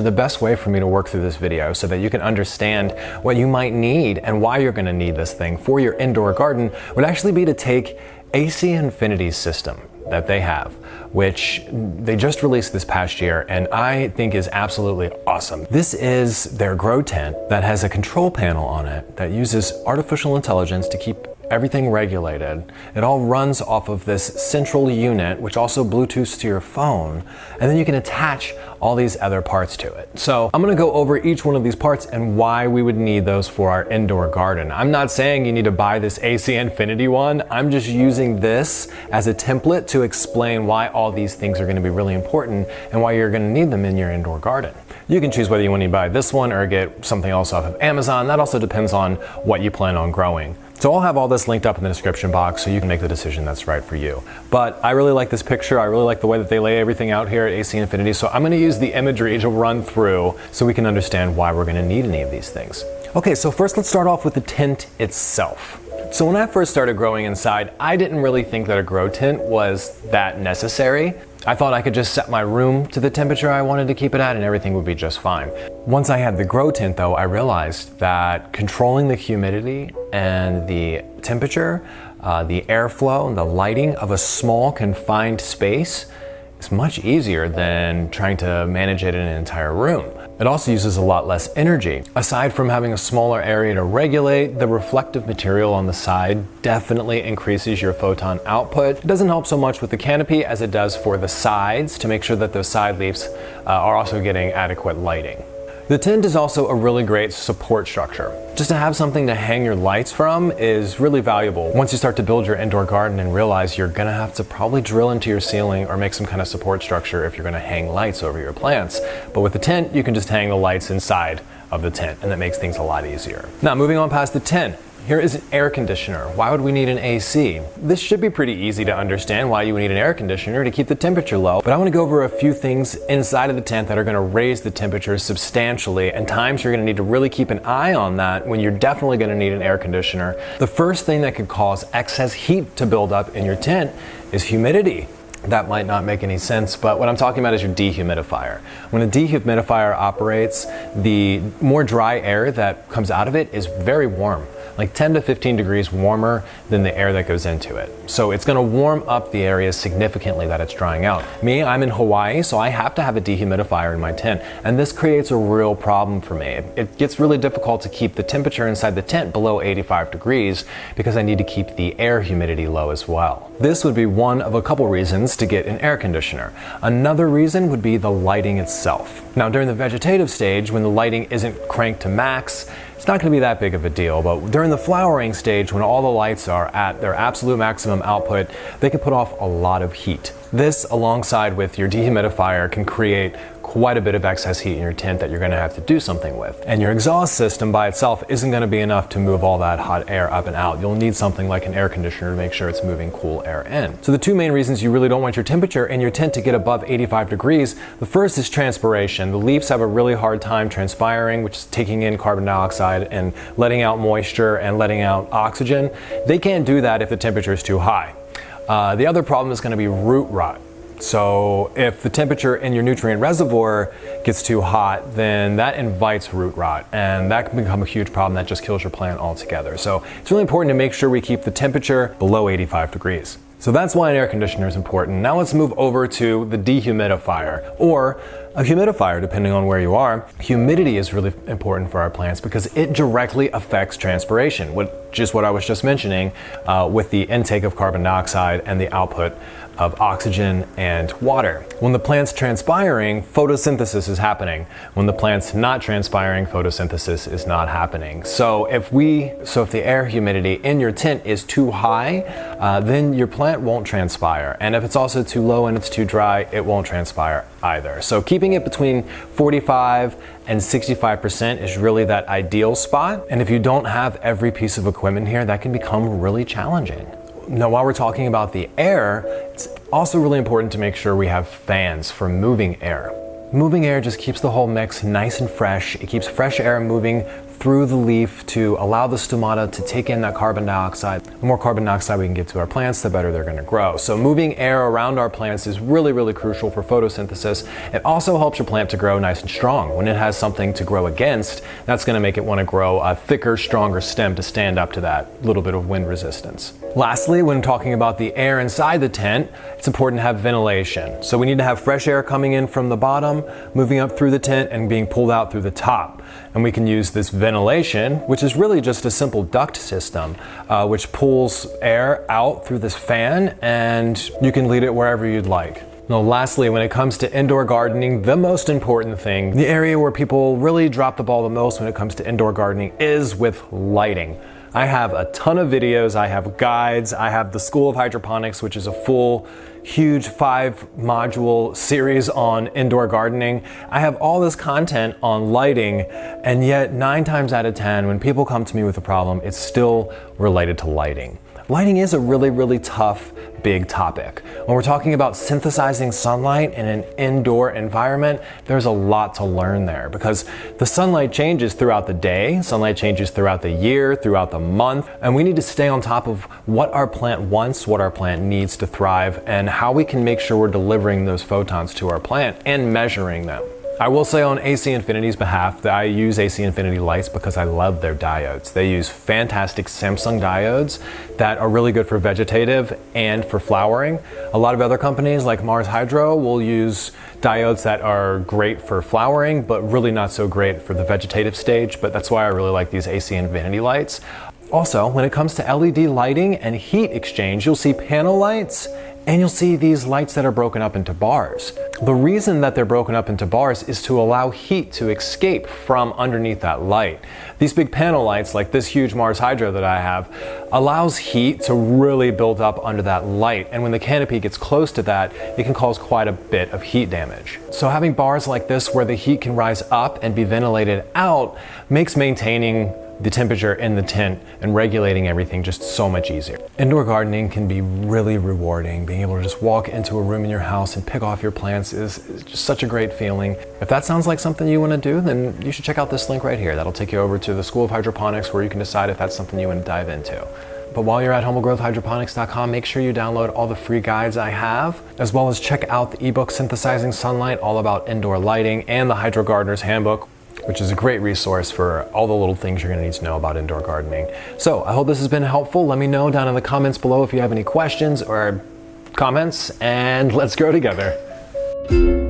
the best way for me to work through this video so that you can understand what you might need and why you're going to need this thing for your indoor garden would actually be to take AC Infinity's system that they have, which they just released this past year and I think is absolutely awesome. This is their grow tent that has a control panel on it that uses artificial intelligence to keep everything regulated. It all runs off of this central unit, which also Bluetooths to your phone, and then you can attach all these other parts to it. So I'm gonna go over each one of these parts and why we would need those for our indoor garden. I'm not saying you need to buy this AC Infinity one. I'm just using this as a template to explain why all these things are gonna be really important and why you're gonna need them in your indoor garden. You can choose whether you want to buy this one or get something else off of Amazon. That also depends on what you plan on growing. So I'll have all this linked up in the description box so you can make the decision that's right for you. But I really like this picture. I really like the way that they lay everything out here at AC Infinity. So I'm going to use the imagery to run through so we can understand why we're going to need any of these things. Okay, so first let's start off with the tent itself. So when I first started growing inside, I didn't really think that a grow tent was that necessary. I thought I could just set my room to the temperature I wanted to keep it at and everything would be just fine. Once I had the grow tent though, I realized that controlling the humidity and the temperature, the airflow and the lighting of a small confined space is much easier than trying to manage it in an entire room. It also uses a lot less energy. Aside from having a smaller area to regulate, the reflective material on the side definitely increases your photon output. It doesn't help so much with the canopy as it does for the sides to make sure that those side leaves are also getting adequate lighting. The tent is also a really great support structure. Just to have something to hang your lights from is really valuable. Once you start to build your indoor garden and realize you're gonna have to probably drill into your ceiling or make some kind of support structure if you're gonna hang lights over your plants. But with the tent, you can just hang the lights inside of the tent and that makes things a lot easier. Now moving on past the tent. Here is an air conditioner. Why would we need an AC? This should be pretty easy to understand why you would need an air conditioner to keep the temperature low, but I want to go over a few things inside of the tent that are going to raise the temperature substantially, and times you're going to need to really keep an eye on that when you're definitely going to need an air conditioner. The first thing that could cause excess heat to build up in your tent is humidity. That might not make any sense, but what I'm talking about is your dehumidifier. When a dehumidifier operates, the more dry air that comes out of it is very warm, like 10 to 15 degrees warmer than the air that goes into it. So it's gonna warm up the area significantly that it's drying out. Me, I'm in Hawaii, so I have to have a dehumidifier in my tent, and this creates a real problem for me. It gets really difficult to keep the temperature inside the tent below 85 degrees because I need to keep the air humidity low as well. This would be one of a couple reasons to get an air conditioner. Another reason would be the lighting itself. Now during the vegetative stage, when the lighting isn't cranked to max, it's not going to be that big of a deal, but during the flowering stage, when all the lights are at their absolute maximum output, they can put off a lot of heat. This, alongside with your dehumidifier, can create quite a bit of excess heat in your tent that you're going to have to do something with. And your exhaust system by itself isn't going to be enough to move all that hot air up and out. You'll need something like an air conditioner to make sure it's moving cool air in. So the two main reasons you really don't want your temperature in your tent to get above 85 degrees, the first is transpiration. The leaves have a really hard time transpiring, which is taking in carbon dioxide and letting out moisture and letting out oxygen. They can't do that if the temperature is too high. The other problem is going to be root rot. So if the temperature in your nutrient reservoir gets too hot, then that invites root rot, and that can become a huge problem that just kills your plant altogether. So it's really important to make sure we keep the temperature below 85 degrees. So that's why an air conditioner is important. Now let's move over to the dehumidifier, or a humidifier depending on where you are. Humidity is really important for our plants because it directly affects transpiration, which is what I was just mentioning with the intake of carbon dioxide and the output of oxygen and water. When the plant's transpiring, photosynthesis is happening. When the plant's not transpiring, photosynthesis is not happening. So if the air humidity in your tent is too high, then your plant won't transpire. And if it's also too low and it's too dry, it won't transpire either. So keeping it between 45 and 65% is really that ideal spot. And if you don't have every piece of equipment here, that can become really challenging. Now, while we're talking about the air, it's also really important to make sure we have fans for moving air. Moving air just keeps the whole mix nice and fresh. It keeps fresh air moving through the leaf to allow the stomata to take in that carbon dioxide. The more carbon dioxide we can give to our plants, the better they're going to grow. So moving air around our plants is really, really crucial for photosynthesis. It also helps your plant to grow nice and strong. When it has something to grow against, that's going to make it want to grow a thicker, stronger stem to stand up to that little bit of wind resistance. Lastly, when talking about the air inside the tent, it's important to have ventilation. So we need to have fresh air coming in from the bottom, moving up through the tent and being pulled out through the top. And we can use this ventilation, which is really just a simple duct system, which pulls air out through this fan, and you can lead it wherever you'd like. Now, lastly, when it comes to indoor gardening, the most important thing, the area where people really drop the ball the most when it comes to indoor gardening is with lighting. I have a ton of videos, I have guides, I have the School of Hydroponics, which is a full, huge 5-module series on indoor gardening. I have all this content on lighting, and yet 9 times out of 10, when people come to me with a problem, it's still related to lighting. Lighting is a really, really tough, big topic. When we're talking about synthesizing sunlight in an indoor environment, there's a lot to learn there because the sunlight changes throughout the day, sunlight changes throughout the year, throughout the month, and we need to stay on top of what our plant wants, what our plant needs to thrive, and how we can make sure we're delivering those photons to our plant and measuring them. I will say on AC Infinity's behalf that I use AC Infinity lights because I love their diodes. They use fantastic Samsung diodes that are really good for vegetative and for flowering. A lot of other companies like Mars Hydro will use diodes that are great for flowering, but really not so great for the vegetative stage. But that's why I really like these AC Infinity lights. Also, when it comes to LED lighting and heat exchange, you'll see panel lights and you'll see these lights that are broken up into bars. The reason that they're broken up into bars is to allow heat to escape from underneath that light. These big panel lights, like this huge Mars Hydro that I have, allows heat to really build up under that light. And when the canopy gets close to that, it can cause quite a bit of heat damage. So having bars like this where the heat can rise up and be ventilated out makes maintaining the temperature in the tent and regulating everything just so much easier. Indoor gardening can be really rewarding. Being able to just walk into a room in your house and pick off your plants is just such a great feeling. If that sounds like something you want to do, then you should check out this link right here. That'll take you over to the School of Hydroponics where you can decide if that's something you want to dive into. But while you're at humblegrowthhydroponics.com, make sure you download all the free guides I have, as well as check out the ebook Synthesizing Sunlight, all about indoor lighting, and the Hydro Gardener's Handbook, which is a great resource for all the little things you're going to need to know about indoor gardening. So I hope this has been helpful. Let me know down in the comments below if you have any questions or comments, and let's grow together.